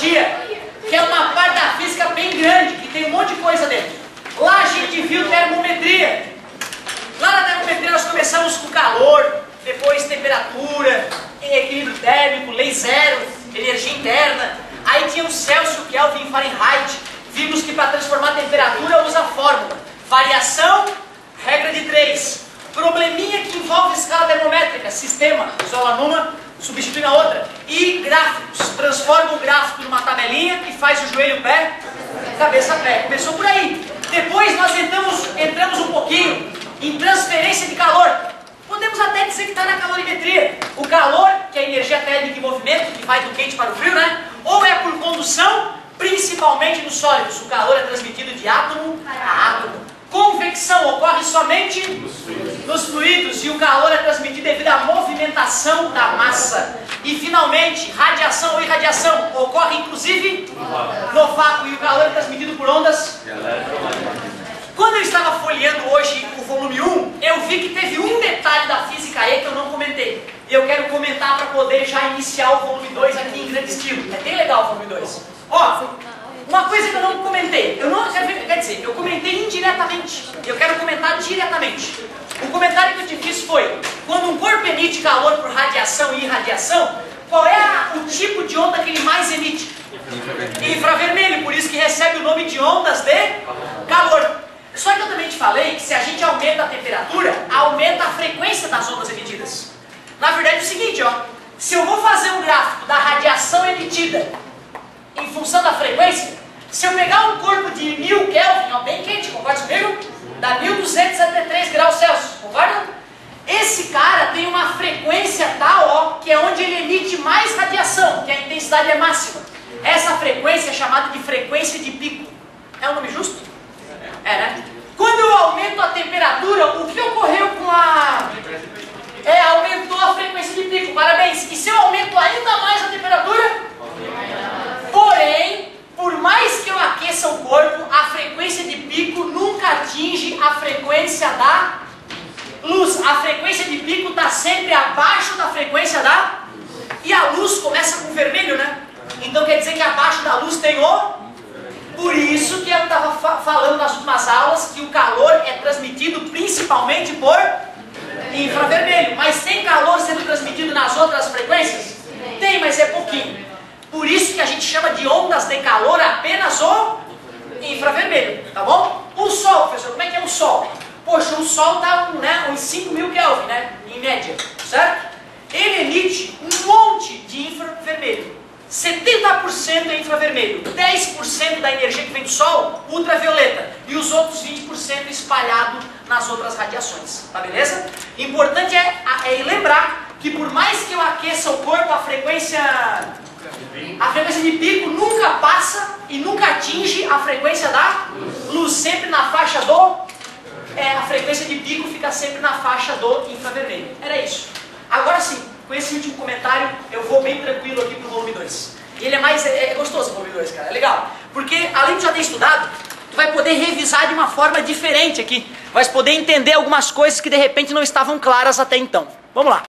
tecnologia, que é uma parte da física bem grande, que tem um monte de coisa dentro. Lá a gente viu termometria. Lá na termometria nós começamos com calor, depois temperatura, equilíbrio térmico, lei zero, energia interna. Aí tinha o Celsius, Kelvin, Fahrenheit. Vimos que para transformar a temperatura usa a fórmula. Variação, regra de 3. Probleminha que envolve escala termométrica, sistema, isola numa, substitui na outra. E gráficos, transforma o gráfico numa tabelinha e faz o joelho pé, cabeça pé. Começou por aí. Depois nós entramos um pouquinho em transferência de calor. Podemos até dizer que está na calorimetria. O calor, que é a energia térmica em movimento, que vai do quente para o frio, né? Ou é por condução, principalmente nos sólidos. O calor é transmitido de átomo a átomo. Convecção ocorre somente nos fluidos e o calor é transmitido devido à movimentação da massa. E finalmente, radiação ou irradiação ocorre inclusive no vácuo e o calor é transmitido por ondas. Quando eu estava folheando hoje o volume 1, eu vi que teve um detalhe da física E que eu não comentei. E eu quero comentar para poder já iniciar o volume 2 aqui em grande estilo. É bem legal o volume 2. Ó, uma coisa que eu não comentei, eu comentei indiretamente, eu quero comentar diretamente. O comentário que eu te fiz foi, quando um corpo emite calor por radiação e irradiação, qual é o tipo de onda que ele mais emite? Infravermelho, por isso que recebe o nome de ondas de calor. Só que eu também te falei que se a gente aumenta a temperatura, aumenta a frequência das ondas emitidas. Na verdade é o seguinte, ó, se eu vou fazer um gráfico da radiação emitida em função da frequência, se eu pegar um corpo de 1000 Kelvin, ó, bem quente, concorda comigo? Dá 1273 graus Celsius, concorda? Esse cara tem uma frequência tal, ó, que é onde ele emite mais radiação, que a intensidade é máxima. Essa frequência é chamada de frequência de pico. É um nome justo? É, né? Quando eu aumento a temperatura, o que ocorreu com a... aumentou a frequência de pico, parabéns. E se eu aumento ainda mais a temperatura? Porém, por mais que eu aqueça o corpo, a frequência de pico nunca atinge a frequência da luz. A frequência de pico está sempre abaixo da frequência da... E a luz começa com vermelho, né? Então quer dizer que abaixo da luz tem o... Por isso que eu estava falando nas últimas aulas que o calor é transmitido principalmente por infravermelho. Mas tem calor sendo transmitido nas outras frequências? Tem, mas é pouquinho. Por isso que a gente chama de ondas de calor apenas o infravermelho, tá bom? O Sol, professor, como é que é o Sol? Poxa, o Sol dá uns 5.000 Kelvin, né? Em média, certo? Ele emite um monte de infravermelho. 70% é infravermelho, 10% da energia que vem do Sol, ultravioleta, e os outros 20% espalhado nas outras radiações, tá beleza? Importante é lembrar que por mais que eu aqueça o corpo, a frequência de pico nunca passa e nunca atinge a frequência da luz, sempre na faixa do... a frequência de pico fica sempre na faixa do infravermelho. Era isso. Agora sim, com esse último comentário, eu vou bem tranquilo aqui pro volume 2. E ele é gostoso o volume 2, cara, é legal. Porque além de já ter estudado, tu vai poder revisar de uma forma diferente aqui. Vai poder entender algumas coisas que de repente não estavam claras até então. Vamos lá.